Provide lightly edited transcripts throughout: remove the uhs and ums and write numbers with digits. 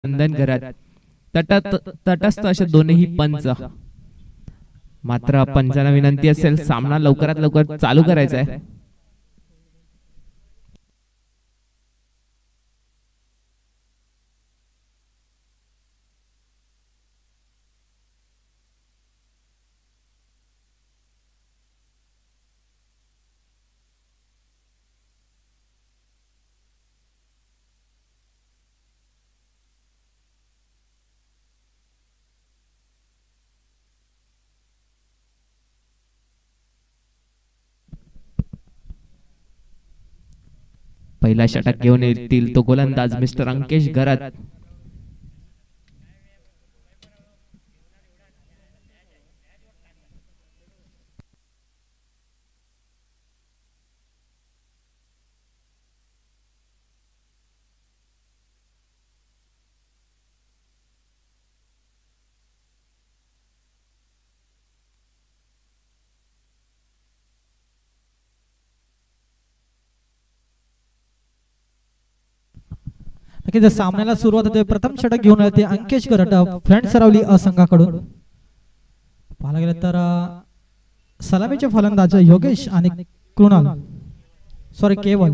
नंदन घरात तटस्थ असे दोन्ही पंच. मात्र पंचांना विनंती असेल सामना लवकरात लवकर चालू करायचा आहे. पहिला षटक घेऊन येतील तो गोलंदाज मिस्टर अंकेश घरात. नक्कीच सामन्याला सुरुवात होते. प्रथम षटक घेऊन येते अंकेश गरट फ्रंट सरावली असंघाकडून. पाहायला गेलं तर सलामीचे फलंदाज योगेश आणि कृणाल केवल.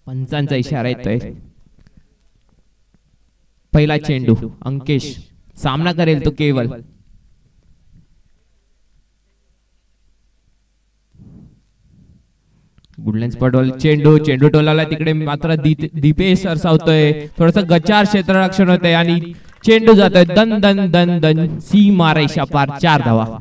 पंचांचा इशारा येतोय. पहिला चेंडू अंकेश, सामना करेल तो केवल. गुडलँड स्पॉटवर चेंडू टोलाला तिकडे मात्र दीपेश सरसावतोय. थोडस गचार क्षेत्ररक्षण होतंय आणि चेंडू जातोय दन दन दन दन सीमा रेषा पार. 4 धावा.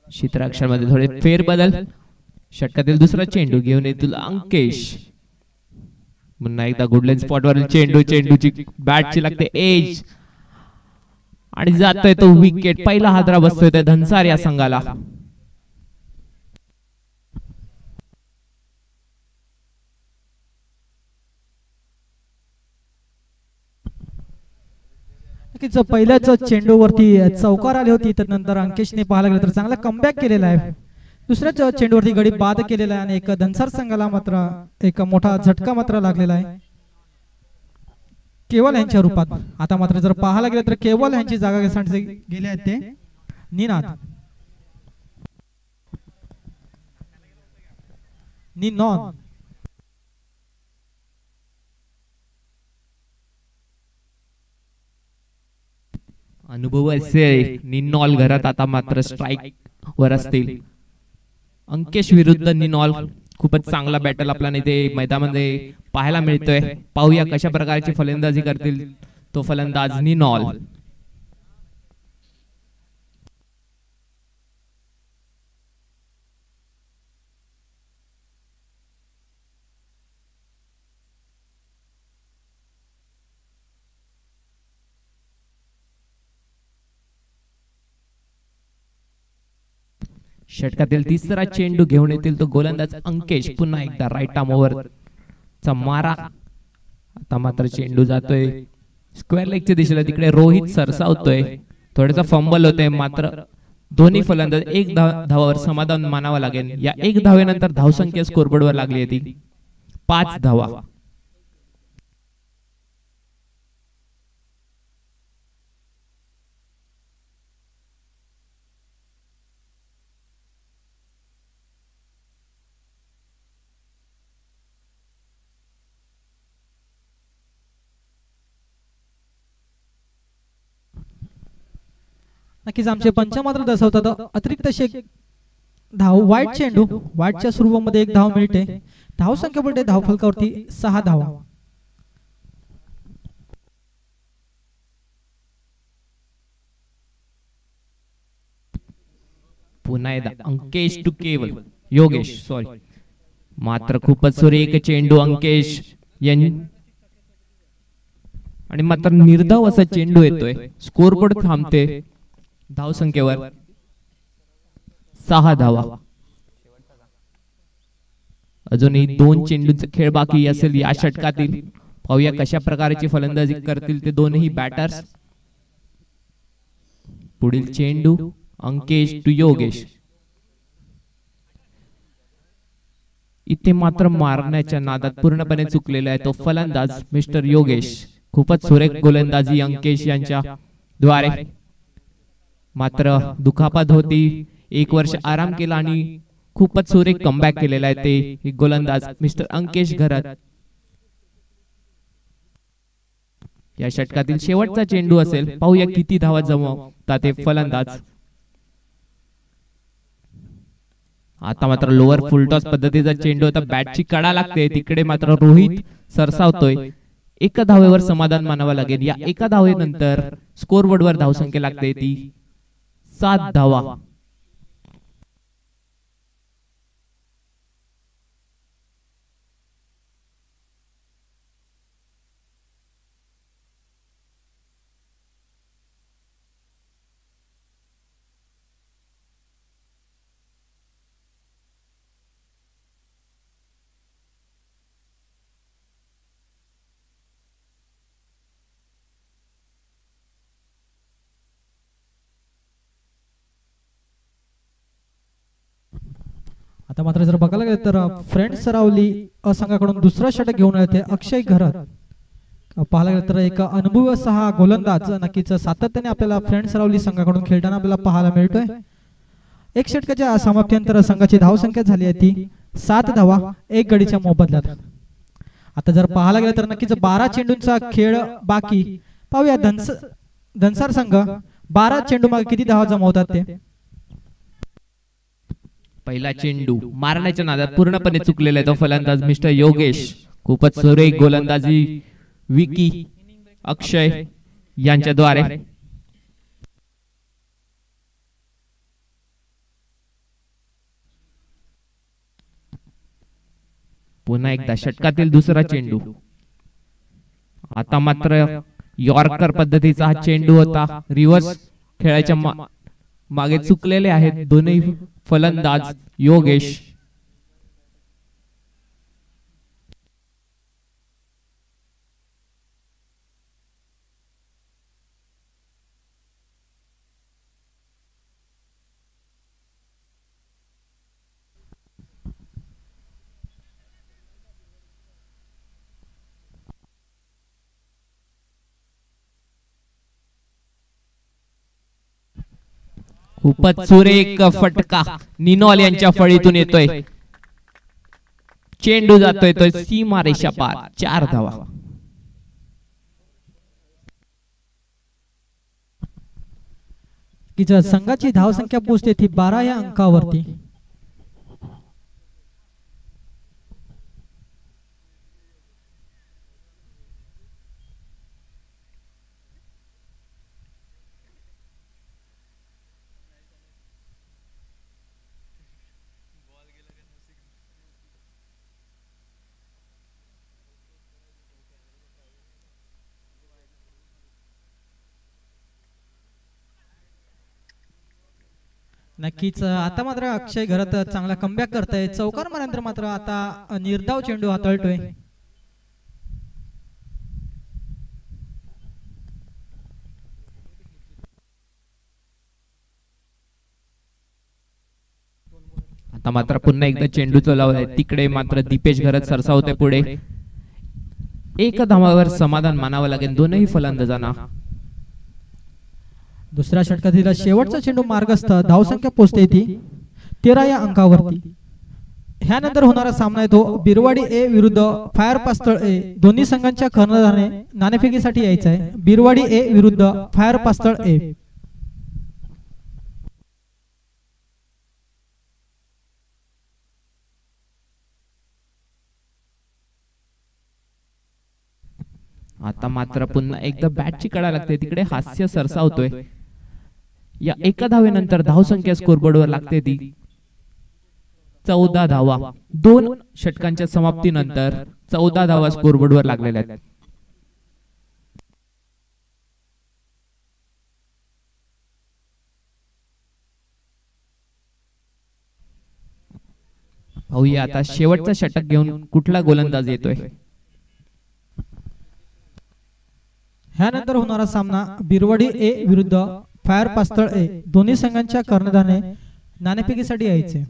क्षेत्राक्षरामध्ये थोडे फेरबदल. षटकातील दुसरा चेंडू घेऊन येतील अंकेश. पुन्हा एकदा गुडलँड स्पॉटवरील चेंडूची बॅटची लागते एज आणि जातोय तो विकेट. पहिला हादरा बसतोय त्या धनसार या संघाला. पहिल्याच चेंडूवरती चौकार आली होती, तर नंतर अंकेशने पाहायला गेलं तर चांगला कमबॅक केलेला आहे. दुसऱ्याच चेंडूवरती गडी बाद केलेला आहे आणि एक धनसार संघाला मात्र एक मोठा झटका मात्र लागलेला आहे केवल यांच्या रूपात. आता मात्र जर पाहायला गेलं तर केवल यांची जागा घेण्यासाठी गेले आहेत ते निनाद. अनुभव असेल निनॉल घरात आता मात्र स्ट्राइक वर असतील. अंकेश विरुद्ध निनॉल खूपच चांगला बॅटल आपल्याला इथे मैदानामध्ये पाहायला मिळतोय. पाहूया कशा प्रकारची फलंदाजी करतील तो फलंदाज निनॉल. षटकातील तिसरा चेंडू घेऊन येतील तो गोलंदाज अंकेश. पुन्हा एकदा राईट आर्म ओव्हर चा मारा. आता मात्र चेंडू जातोय स्क्वेअर लेगच्या दिशेला. तिकडे रोहित सरसावतोय. थोडासा फंबल होतोय. मात्र दोन्ही फलंदाज 1 धावावर समाधान मानावं लागेल. या 1 धावेनंतर धावसंख्या स्कोरबोर्डवर लागली होती 5 धावा. नक्कीच आमचे पंच मात्र दर्शवतात अतिरिक्त धाव. वाईट चेंडू, वाईटच्या सुरुवातीमध्ये 1 धाव मिळते. धाव संख्या पडते धाव फलकावरती 6 धावा. पुन्हा एकदा अंकेश टू केवल योगेश सॉरी, मात्र खूपच सुरेख चेंडू अंकेश आणि मात्र निर्धाव असा चेंडू येतोय, स्कोरबोर्ड थांबते धावसंख्येवर 6 धावा. अजूनही 2 चेंडूंचा खेळ बाकी असेल या षटकातील. पाहूया कशा प्रकारची फलंदाजी करतील ते दोनही बॅटर्स. पुढील चेंडू अंकेश टू योगेश. इथे मात्र मारण्याच्या नादात पूर्णपणे चुकलेला आहे तो फलंदाज मिस्टर योगेश. खूपच सुरेख गोलंदाजी अंकेश यांच्या द्वारे. मात्र दुखापत होती, 1 वर्ष आराम केला आणि खूपच सुरेख कमबॅक केलेला आहे ते गोलंदाज मिस्टर अंकेश घरत. या षटकातील शेवटचा चेंडू असेल, पाहूया किती धावा जमवतात ते फलंदाज. आता मात्र लोअर फुलटॉस पद्धतीचा चेंडू होता, बॅटची कडा लागते, तिकडे मात्र रोहित सरसावतोय. 1 धावेवर समाधान मानावं लागेल. या 1 धावेनंतर स्कोरबोर्डवर धावसंख्या लागते ती 7 धावा. आता मात्र जर बघायला गेलं तर फ्रेंड सरावली संघाकडून दुसरा षटक घेऊन येते अक्षय घरत. पाहायला गेलं तर एक अनुभवी असा हा गोलंदाज नक्कीच सातत्याने आपल्याला फ्रेंड सरावली संघाकडून खेळताना आपल्याला पाहायला मिळतोय. 1 षटकाच्या समाप्तीनंतर संघाची धावसंख्या झाली आहे ती 7 धावा 1 गडीच्या मोबदल्यात. आता जर पाहायला गेलं तर नक्कीच 12 चेंडूंचा खेळ बाकी. पाहूया धनसार संघ 12 चेंडू मागे किती धावा जमवतात ते. पहिला चेंडू मारण्याच्या नादात पूर्णपणे चुकलेला आहे तो फलंदाज मिस्टर योगेश. खूपच सुरेख गोलंदाजी विकी अक्षय यांच्याद्वारे. पुन्हा एकदा षटकातील दुसरा चेंडू. आता मात्र यॉर्कर पद्धतीचा हा चेंडू होता, रिव्हर्स खेळायच्या मागे चुकलेले आहेत दोन्ही फलंदाज योगेश. खूपच सुरेख फटका निनॉल यांच्या फळीतून येतोय. चेंडू जातोय तो सीमारेषा पार 4 धावा. की संघाची धावसंख्या पोहोचते ती 12 या अंकावरती. नक्कीच आता मात्र अक्षय घरत चांगला कमबॅक करताय. चौकार मारल्यानंतर मात्र आता निर्धाव चेंडू हाताळतोय. आता मात्र पुन्हा एकदा चेंडू चलावलाय, तिकडे मात्र दीपेश घरत सरसावते पुढे. 1 धावावर समाधान मानावं लागेल दोनही फलंदाजांना. दुसऱ्या षटकातील शेवटचा चेंडू मार्गस्थ, धावसंख्या पोहोचते ती 13 या अंकावरती. ह्यानंतर होणारा सामना आहे तो बिरवाडी ए विरुद्ध फायर पास्तळ ए. दोन्ही संघांच्या कर्णधाराने नाणेफेकीसाठी यायचं आहे. बिरवाडी ए विरुद्ध फायर पास्तळ ए. आता मात्र पुन्हा एकदा बॅटची कडा लागते, तिकडे हास्य सरसावतोय. या एका धावेनंतर धावसंख्या स्कोरबोर्डवर लागते ती 14 धावा. 2 षटकांच्या समाप्तीनंतर 14 धावा स्कोरबोर्डवर लागलेल्या आहेत. पाहूया आता शेवटचा षटक घेऊन कुठला गोलंदाज येतोय. ह्यानंतर होणारा सामना बिरवडी ए विरुद्ध फायर पास्तळ ए. दोन्ही संघांच्या कर्णधाराने नाणेफेकीसाठी यायचे.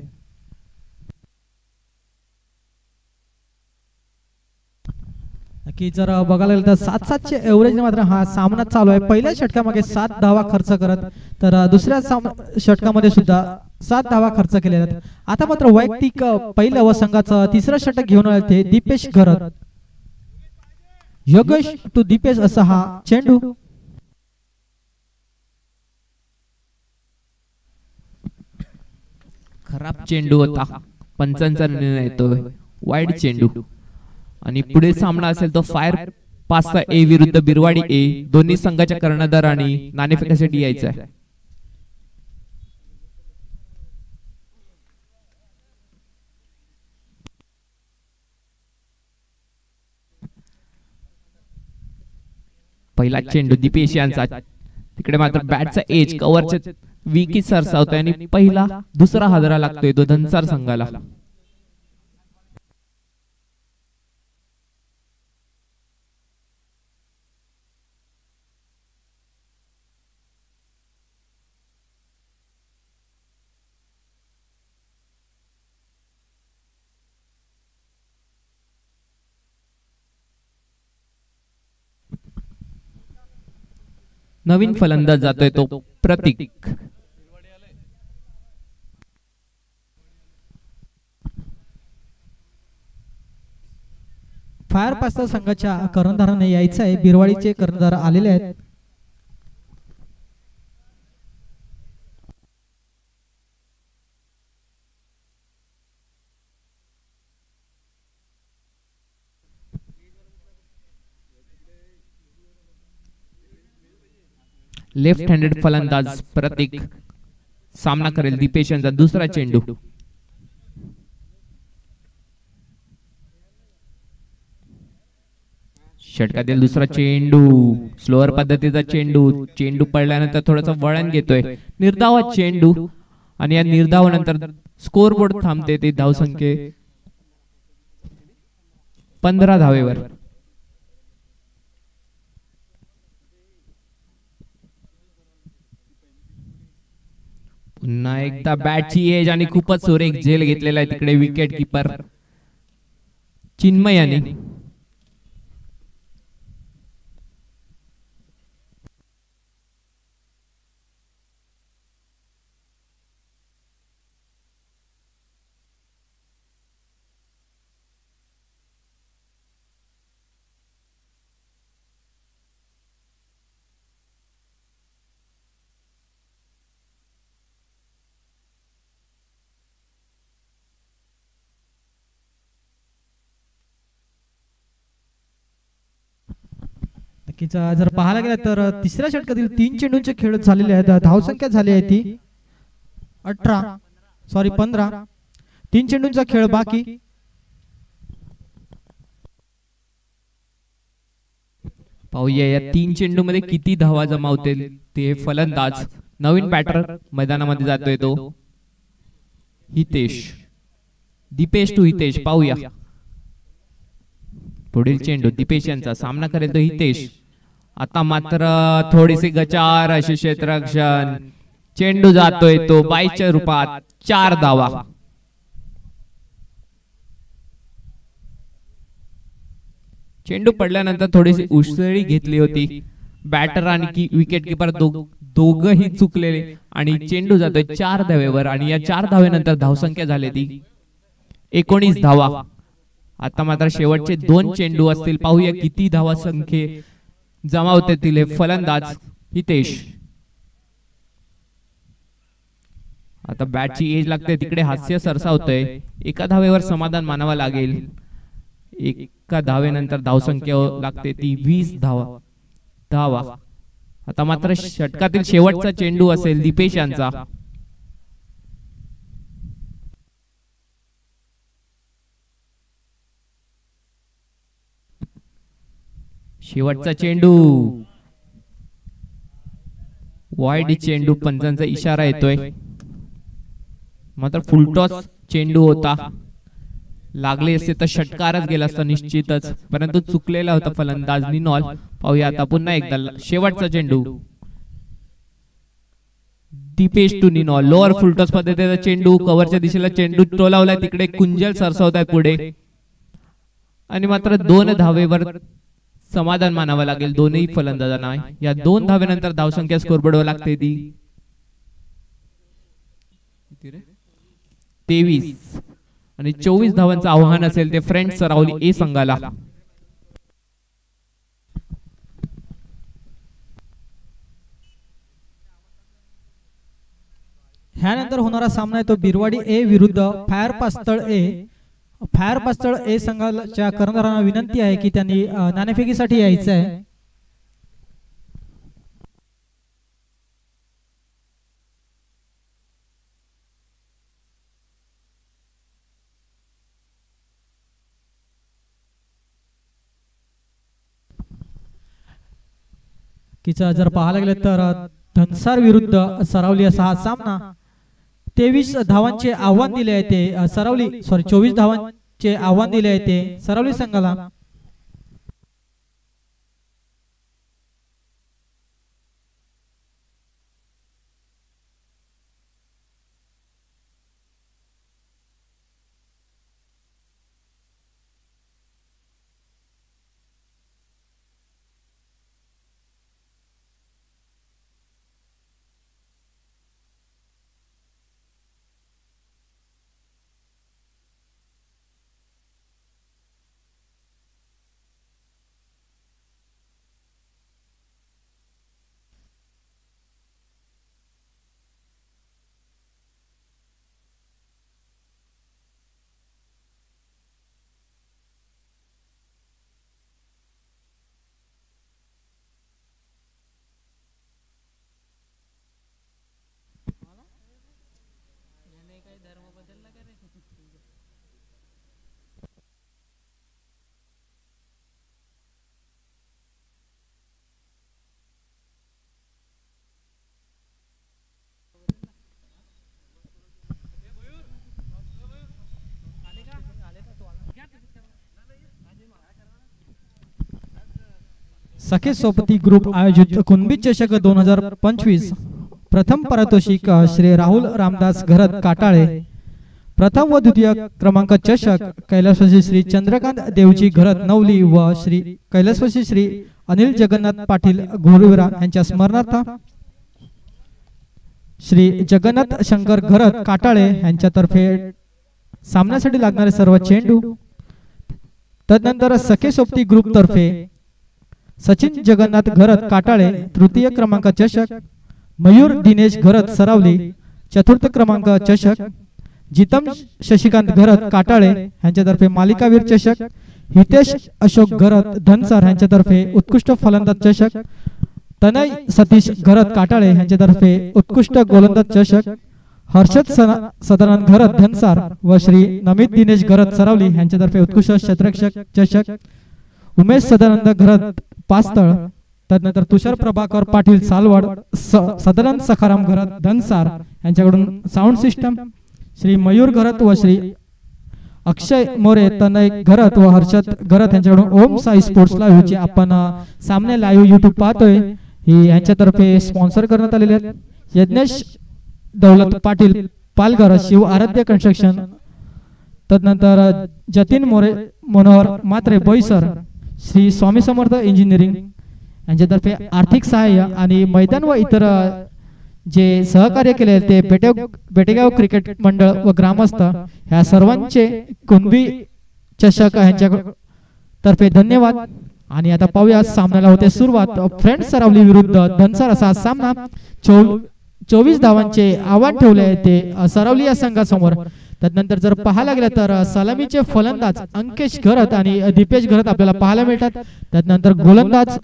की जर बघायला गेलं तर 7-7चे एव्हरेज मात्र हा सामना चालू आहे. पहिल्या षटकामध्ये 7 धावा खर्च करत तर दुसऱ्या षटकामध्ये सुद्धा 7 धावा खर्च केलेल्या आहेत. आता मात्र वैयक्तिक पहिल्या व संघाचं तिसरं षटक घेऊन आले ते दीपेश घरत. योगेश टू दीपेश असा हा चेंडू. खराब चेंडू होता. पंचांचा निर्णय येतोय वाईड चेंडू. आणि पुढे सामना असेल तो फायर पास्ता ए विरुद्ध बिरवाडी ए. दोन्ही संघाच्या कर्णधारांनी नाणेफेकीसाठी यायचं आहे. पहिला चेंडू दीपेश यांचा. तिकडे मात्र बॅटचा एज कव्हरच्या विकी सरसावतोय आणि पहिला दुसरा हादरा लागतोय तो धनसार संघाला. नवीन फलंदाज जातोय तो प्रतीक. फायर पास्ता संघाच्या कर्णधाराने यायचं आहे. बिरवाडीचे कर्णधार आलेले आहेत. लेफ्ट हँडेड फलंदाज प्रतीक सामना करेल दीपेश यांचा. दुसरा चेंडू. षटकातील दुसरा चेंडू. स्लोअर पद्धतीचा चेंडू. चेंडू पडल्यानंतर थोडासा वळण घेतोय. निर्धाव चेंडू आणि या निर्धावानंतर स्कोरबोर्ड थांबते ते धावसंख्ये 15 धावेवर. पुन्हा एकदा बॅटची एज आणि खूपच सुरेख झेल घेतलेला आहे तिकडे विकेट किपर चिन्मय याने. जर पाहायला गेलं तर तिसऱ्या षटकातील 3 चेंडूंचे खेळ झालेले आहेत. धावसंख्या झाली आहे ती 15. 3 चेंडूंचा खेळ बाकी. पाहूया या 3 चेंडू मध्ये किती धावा जमावतील ते फलंदाज. नवीन बॅटर मैदानामध्ये जातोय तो हितेश. दीपेश टू हितेश. पाहूया पुढील चेंडू दीपेश यांचा. सामना करेल तो हितेश. आता मात्र थोडीशी गचार अशी क्षेत्ररक्षण. चेंडू जातोय तो 22च्या रूपात. 4 धावा. चेंडू पडल्यानंतर थोडीशी उसळी घेतली होती. बॅटर आणि विकेट किपर दोघही चुकलेले आणि चेंडू जातोय 4 धावेवर. आणि या 4 धावेनंतर धावसंख्या झाली ती 19 धावा. आता मात्र शेवटचे 2 चेंडू असतील. पाहूया किती धावा संख्ये जमावते तिले फलंदाज हितेश. आता बॅटची एज लागते तिकडे हास्य सरसावतोय. एका धावेवर समाधान मानावा लागेल. एका धावेनंतर धावसंख्या लागते ती 20 धावा. आता मात्र षटकातील शेवटचा चेंडू असेल दीपेश यांचा. शेवटचा चेंडू वाईड चेंडू, पंचांचा इशारा येतोय. मात्र फुलटॉस चेंडू होता, लागले असते तर षटकारच गेला असता निश्चितच, परंतु चुकलेला होता फलंदाज निनॉल. पाहूया आता पुन्हा एकदा शेवटचा चेंडू दीपेश टू निनॉल. लोअर फुलटॉस पद्धतीचा चेंडू, कव्हरच्या दिशेला चेंडू टोलावलाय, तिकडे कुंजल सरसावताय पुढे आणि मात्र 2 धावेवर समाधान मानावं लागेल दोन्ही फलंदाजांना. या 2 धावेनंतर धावसंख्या स्कोरबोर्डवर लागते ती 23 आणि 24 धावांचं आव्हान असेल ते फ्रेंड्स सरावली ए संघाला. ह्यानंतर होणारा सामना आहे तो बिरवाडी ए विरुद्ध फायर पास्तळ ए. फायर पास्तळ ए संघाच्या कर्णधारांना विनंती आहे की त्यांनी नाणेफेकीसाठी यायचं आहे. किचा जर पाहायला गेलं तर धनसार विरुद्ध सरावली असा हा सामना. 23 धावांचे आव्हान दिले आहे ते सरावली 24 धावांचे आव्हान दिले आहे ते सरावली संघाला. सखे सोबती ग्रुप आयोजित कुणबी चषक 2025 प्रथम पारितोषिक श्री राहुल रामदास घरत काटाळे. प्रथम व द्वितीय क्रमांक चषक कैलासवासी श्री चंद्रकांत देवजी घरत नवली व श्री कैलासवासी श्री अनिल जगन्नाथ पाटील घोरविरा यांच्या स्मरणार्थ श्री जगन्नाथ शंकर घरत काटाळे यांच्यातर्फे सामन्यासाठी लागणारे सर्व चेंडू. तदनंतर सखे सोबती ग्रुप तर्फे सचिन जगन्नाथ घरत काटाळे तृतीय क्रमांक चषक, मयूर दिनेश घरत सरावली चतुर्थ क्रमांक चषक, जितम शशिकांत घरत काटाळे यांच्यातर्फे मालिकावीर चषक, हितेश अशोक घरत धनसार यांच्यातर्फे उत्कृष्ट फलंदाज चषक, तनय सतीश घरत काटाळे यांच्यातर्फे उत्कृष्ट गोलंदाज चषक, हर्षद सदानंद घरत धनसार व श्री नमित दिनेश घरत सरावली यांच्यातर्फे उत्कृष्ट क्षेत्ररक्षक चषक, उमेश सदानंद घरत पास्तळ, तदनंतर तुषार प्रभाकर पाटील सालवड सदानंद सखाराम घरत धनसार यांच्याकडून साऊंड सिस्टम, श्री मयूर घरत व श्री अक्षय मोरे तनय घरत व हर्षद घरत यांच्याकडून ओम साई स्पोर्ट्स लाईव्ह ची आपण सामने लाईव्ह YouTube पाहतोय ही यांच्यातर्फे स्पॉन्सर करण्यात आलेले आहेत. यज्ञेश दौलत पाटील पालघर शिव आराध्य कन्स्ट्रक्शन, तदनंतर जतीन मोरे मनोहर मात्रे बोईसर श्री स्वामी समर्थ इंजिनिअरिंग यांच्यातर्फे आर्थिक सहाय्य आणि मैदान व इतर जे सहकार्य केले ते बेटेगाव क्रिकेट मंडळ व ग्रामस्थ ह्या सर्वांचे कुणबी चषक यांच्या तर्फे धन्यवाद. आणि आता पाहूया सामन्याला होते सुरुवात. फ्रेंड्स सरावली विरुद्ध धनसार असा सामना. 24 धावांचे आव्हान ठेवले ते सरावली या संघासमोर. तदनंतर जर पाहायला गेलं तर सलामीचे फलंदाज अंकेश घरत आणि दीपेश घरत आपल्याला पाहायला मिळतात. त्यानंतर गोलंदाज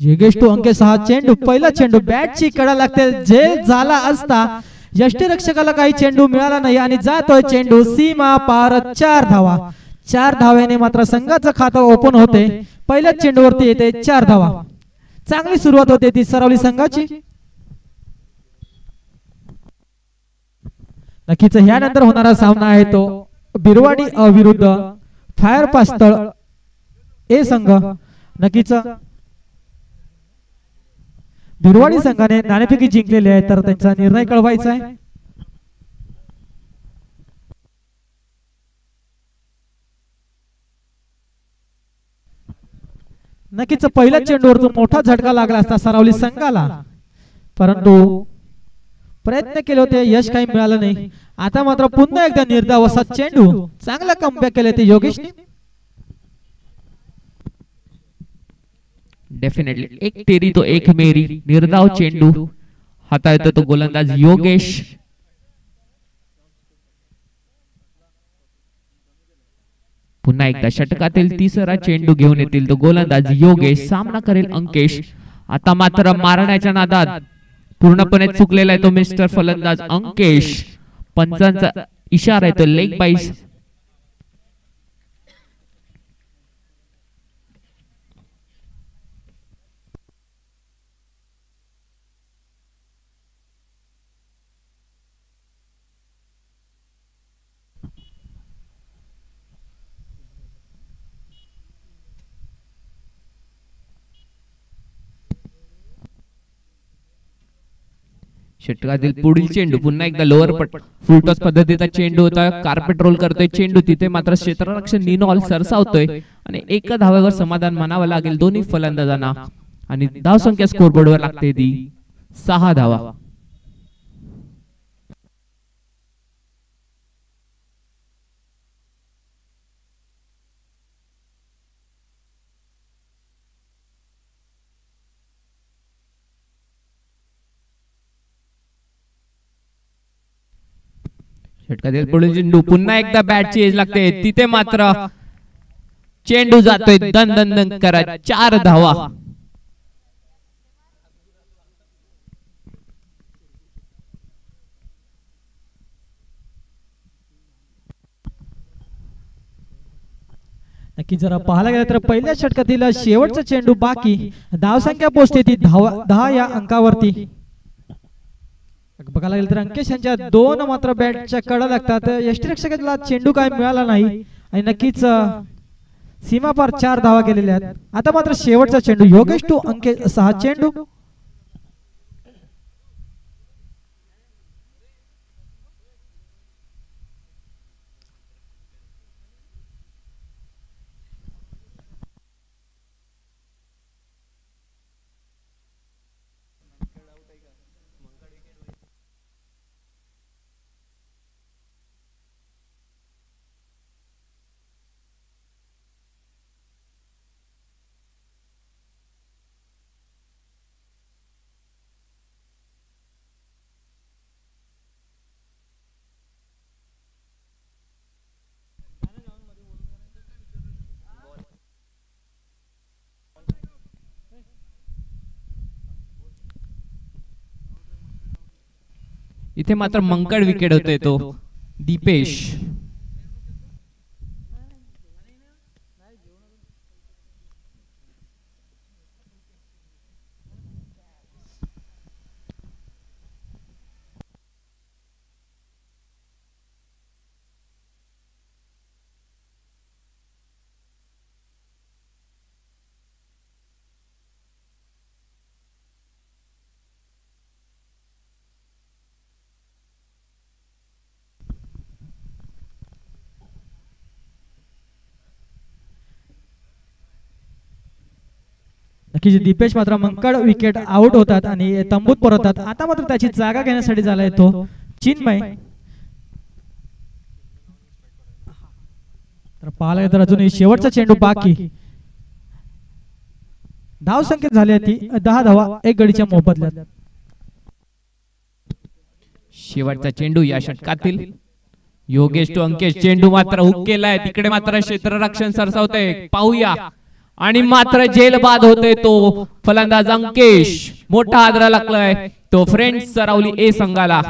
योगेश टू अंकेश हा चेंडू, पहिला चेंडू बॅटची कडा लागते, झेल झाला असता यष्टीरक्षकाला काही चेंडू मिळाला नाही आणि जातोय चेंडू सीमा पार 4 धावा. 4 धाव्याने मात्र संघाचं खातं ओपन होते. पहिल्या चेंडूवरती येते 4 धावा. चांगली सुरुवात होते ती सरावली संघाची. नक्कीच ह्यानंतर होणारा सामना आहे तो बिरवाडी विरुद्ध फायर पास्तळ ए संघ. नक्कीच बिरवाडी संघाने नाणेफेकी जिंकलेली आहे, तर त्यांचा निर्णय कळवायचा आहे. नक्कीच पहिल्या चेंडूवर तो मोठा झटका लागला असता सरावली संघाला, परंतु प्रयत्न केले होते, यश काही मिळालं नाही. आता मात्र पुन्हा एकदा निर्धाव असा चेंडू, चांगला कमबॅक केले ते योगेशने. डेफिनेटली एक तेरी तो एक मेरी, निर्धाव चेंडू हाताळतो तो गोलंदाज योगेश. पुन्हा एकदा षटकातील तिसरा चेंडू घेऊन येतील तो गोलंदाज योगेश. सामना करेल अंकेश. आता मात्र मारण्याच्या नादात पूर्णपणे चुकलेला आहे तो मिस्टर फलंदाज अंकेश. पंचांचा इशारा आहे तो लेग बाईस. षटकातील पुढील चेंडू पुन्हा एकदा लोअर पट फुलटॉस पद्धतीचा चेंडू होता. कार्पेट रोल करतोय चेंडू, तिथे मात्र क्षेत्ररक्षक निनॉल सरसावतोय आणि एका धाव्यावर समाधान मानावं लागेल दोन्ही फलंदाजांना आणि धावसंख्या स्कोरबोर्डवर लागते ती 6 धावा. षटकातील पुढील चेंडू पुन्हा एकदा बॅटची एज लागते, तिथे मात्र चेंडू जातोय दन दन दन करत 4 धावा. नक्की जरा पाहायला गेलं तर पहिल्या षटकातील शेवटचा चेंडू बाकी, धावसंख्या पोहोचते ती 10 या अंकावरती. बघायला गेलं तर अंकेश यांच्या 2 मात्र बॅटच्या कडा लागतात. यष्टीरक्षकाला चेंडू काय मिळाला नाही आणि नक्कीच सीमापार 4 धावा केलेल्या आहेत. आता मात्र शेवटचा चेंडू योगेश टू अंकेश 6 चेंडू. इथे मात्र मंकड विकेट होतोय तो दीपेश. नक्कीच दीपेश मात्र मंकड विकेट आउट होतात आणि तंबूत परततात. आता मात्र त्याची जागा घेण्यासाठी झालाय तो चिन्मय. तर पाहायला तर अजूनही शेवटचा चेंडू बाकी. धाव संख्या झाली ती 10 धावा 1 गडीच्या मोबदल्यात. शेवटचा चेंडू या षटकातील योगेश टू अंकेश. चेंडू मात्र हुक केलाय, तिकडे मात्र क्षेत्ररक्षण सरसावतंय. पाहूया आणि मात्र जेल बाद होतोय तो फलंदाज अंकेश. मोठा हादरा लागलाय तो फ्रेंड्स सरावली ए संघाला.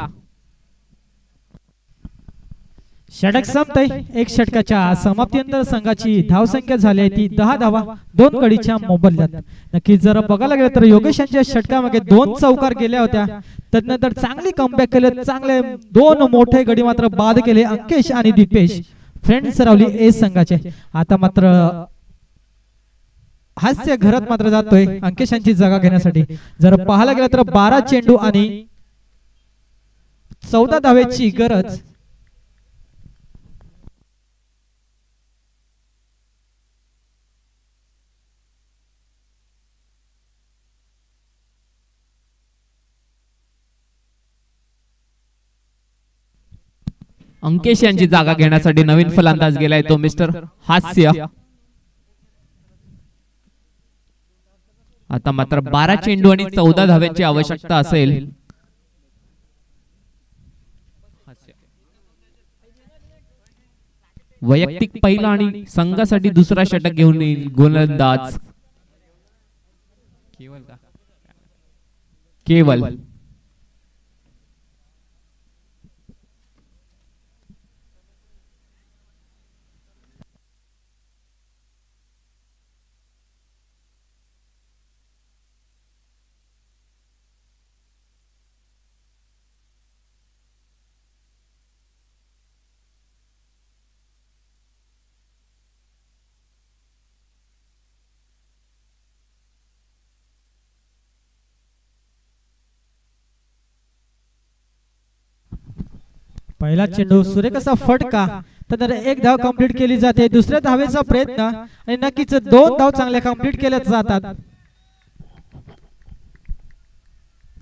षटक संपतय. एक षटकाच्या समाप्तीनंतर संघाची धावसंख्या झाली आहे ती 10 धावा 2 गडीच्या मोबदल्यात. नक्की जर बघायला गेलं तर योगेश यांच्या षटकामागे 2 चौकार गेल्या होत्या. त्यानंतर चांगली कमबॅक केले. चांगले 2 मोठे गडी मात्र बाद केले अंकेश आणि दीपेश फ्रेंड्स सरावली ए संघाचे. आता मात्र हास्य घरात मात्र जातोय अंकेशांची जागा घेण्यासाठी. जर पाहायला गेलं तर 12 चेंडू आणि 14 धावेची गरज. अंकेश यांची जागा घेण्यासाठी नवीन फलंदाज गेलाय तो मिस्टर हास्य. आता मात्र 12 चेंडू आणि 14 धाव्यांची आवश्यकता असेल. वैयक्तिक पहिला आणि संघासाठी दुसरा षटक घेऊन येईल गोलंदाज केवल. पहिला चेंडू सुरेख असा फटका. तर एक धाव कंप्लीट केली जाते. दुसऱ्या धावेचा प्रयत्न आणि नक्कीच 2 धाव चांगल्या कंप्लीट केल्या जातात.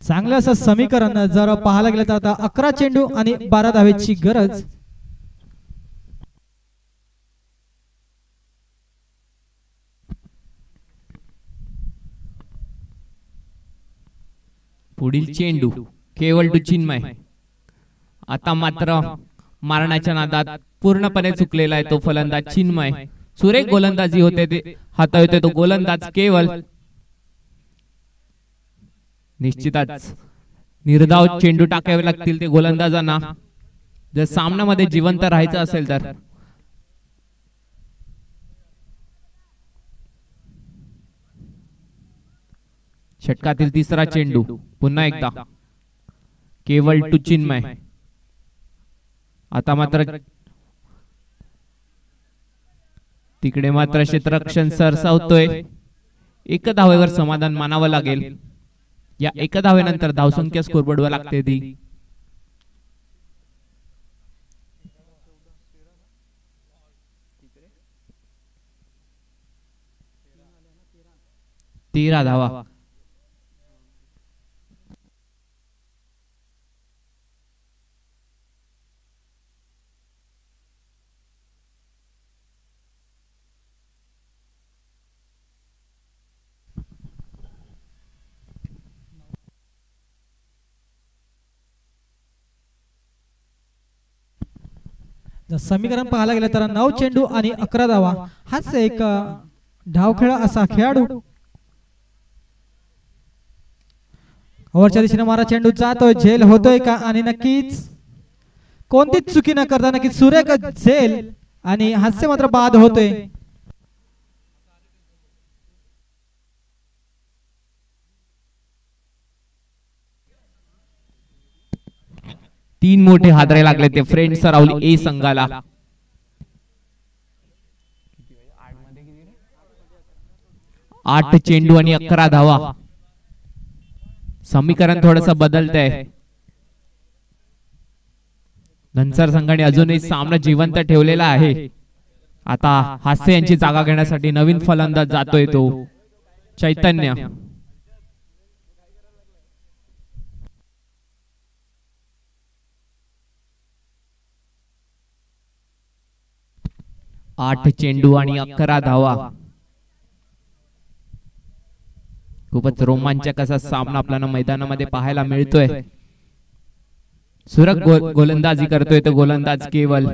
चांगलं असं समीकरण जर पाहायला गेलं तर आता 11 चेंडू आणि 12 धावेची गरज. पुढील चेंडू केवळ टू चिन्मय. आता मात्र मारण्याच्या नादात पूर्णपणे चुकलेला आहे तो फलंदाज चिन्मय. सुरेख गोलंदाजी होते ते हाताळतोय तो गोलंदाज केवल. निश्चितच निर्धाव चेंडू टाकावे लागतील ते गोलंदाजांना जर सामन्यामध्ये जिवंत राहायचं असेल तर. षटकातील तिसरा चेंडू पुन्हा एकदा केवळ टू चिन्मय. आता मात्र तिकडे मात्र क्षेत्ररक्षण सरसावतोय. 1 धावेवर समाधान मानावं लागेल. या 1 धावेनंतर धावसंख्या स्कोरबोर्डवर लागते ती 13 धावा. समीकरण पाहायला गेलं तर 9 चेंडू आणि 11 धावा. हाच एक धावखेळा असा खेळाडू. ओव्हरच्या दिशेने मारा चेंडू जातोय. झेल होतोय का आणि नक्कीच कोणतीच चुकी न करता नक्कीच सुरेख झेल आणि हास्य मात्र बाद होतोय. तीन मोठे हादरे लागले ते फ्रेंड्स सरावली ए संघाला. आठ चेंडू आणि 11 धावा. समीकरण थोडंसं बदलतंय. धनसर संघाने अजूनही सामना जिवंत ठेवलेला आहे. आता हास्य यांची जागा घेण्यासाठी नवीन फलंदाज जातोय तो चैतन्य. आठ चेंडू आणि 11 धावा. खूपच रोमांचक असा सामना आपल्याला मैदानामध्ये पाहायला मिळतोय. सुरक गोलंदाजी करतोय तो गोलंदाज केवल.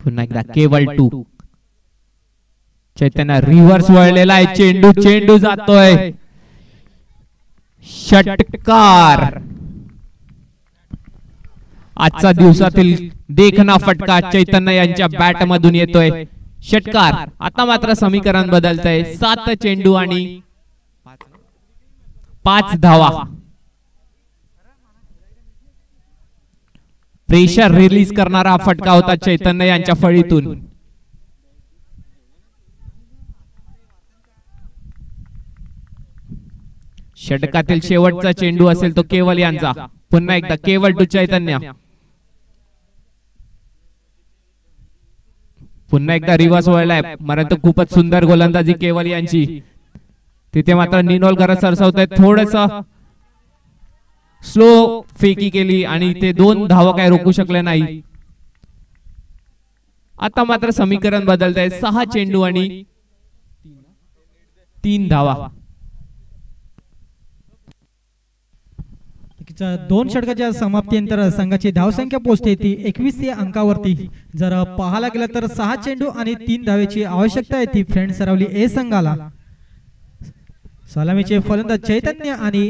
पुन्हा एकदा केवळ 2. चैतन्य रिव्हर्स वळलेला आहे, चेंडू जातोय, षटकार. आजचा दिवसातील देखना फटका चैतन्य यांच्या बॅट मधून येतोय, षटकार. आता मात्र समीकरण बदलतंय, 7 चेंडू आणि 5 धावा. प्रेशर रिलीज करणारा हा फटका होता चैतन्य यांच्या फळीतून. षटकातील शेवटचा चेंडू असेल तो केवल यांचा. पुन्हा एकदा केवळ 2 चैतन्य. पुन्हा एकदा रिव्हर्स वळलाय, परंतु खूपच सुंदर गोलंदाजी केवल यांची. तिथे मात्र निनोलकर सरसावत आहेत, थोडस स्लो फेकी केली आणि ते 2 धावा काय रोखू शकले नाही. आता मात्र समीकरण बदलत आहे, 6 चेंडू आणि 3 धावा. 2 षटकाच्या समाप्तीनंतर संघाची धावसंख्या पोहोचते ती 21 अंकावरती. जर पाहायला गेलं तर 6 चेंडू आणि 3 धावेची आवश्यकता आहे ती फ्रेंड सरावली ए संघाला. सलामीचे फलंदाज चैतन्य आणि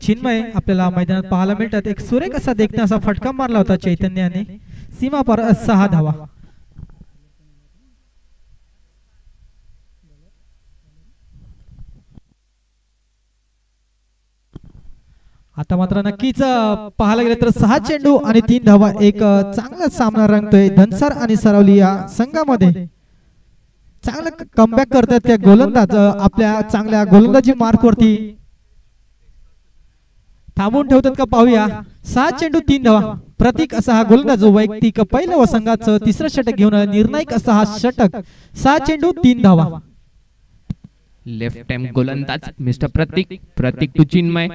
चिन्मय आपल्याला मैदानात पाहायला मिळतात. एक सुरेख असा देखणा असा फटका मारला होता चैतन्याने, सीमा पर 6 धावा. आता मात्र नक्कीच पाहायला गेलं तर 6 चेंडू आणि 3 धावा एक चांगला सामना रंगतोय धनसर आणि सरावली या संघामध्ये. चांगलं कमबॅक करतात त्या गोलंदाज, आपल्या चांगल्या गोलंदाजी मार्कवरती थांबून ठेवतात का पाहूया. 6 चेंडू 3 धावा. प्रतीक असा हा गोलंदाज वैयक्तिक पहिलं व संघाचं 3रं षटक घेऊन निर्णायक असा हा षटक. 6 चेंडू 3 धावा. लेफ्ट हँड गोलंदाज मिस्टर प्रतीक टू चिन्मय.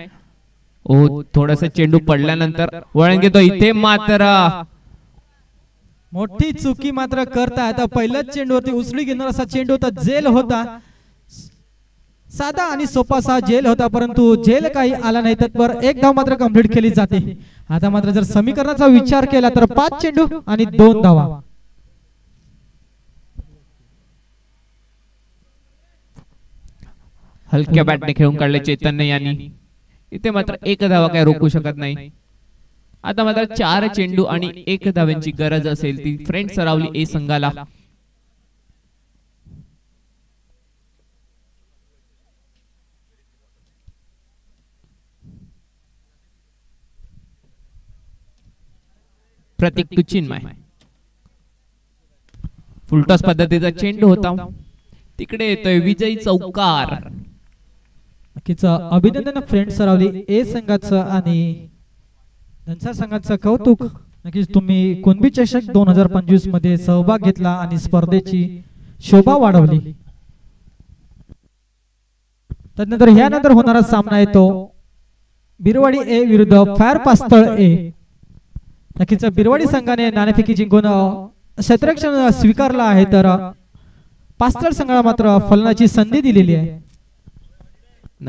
ओ थोडस चेंडू पडल्यानंतर वळण घेतो. इथे मात्र मोठी चुकी मात्र करता. आता पहिल्याच चेंडूवरती उसळी घेणार असा चेंडू होता, जेल होता, साधा आणि सोपा असा जेल होता, परंतु जेल काही आला नाही. तर 1 धाव मात्र कंप्लीट केली जाते. आता मात्र जर समीकरणाचा विचार केला तर 5 चेंडू आणि 2 धावा. हलक्या बॅटने खेळून काढले चैतन्य यांनी. इथे मात्र 1 धावा काय रोखू शकत नाही. आता मात्र 4 चेंडू आणि 1 धाव्यांची गरज असेल ती फ्रेंड सरावली ए संघाला. प्रतीक टू चिन्मय. फुलटॉस पद्धतीचा चेंडू होता, तिकडे येतोय विजयी चौकार. नक्कीच अभिनंदन फ्रेंड सरावली ए संघाचं आणि धनसर संघाचं कौतुक. नक्कीच तुम्ही कुणबी चषक 2025 मध्ये सहभाग घेतला आणि स्पर्धेची शोभा वाढवली. त्यानंतर ह्यानंतर होणारा सामना येतो बिरवाडी ए विरुद्ध फायर पास्तळ ए. नक्कीच बिरवाडी संघाने नाणेफेकी जिंकून क्षेत्ररक्षण स्वीकारला आहे, तर पास्तळ संघाला मात्र फलनाची संधी दिलेली आहे.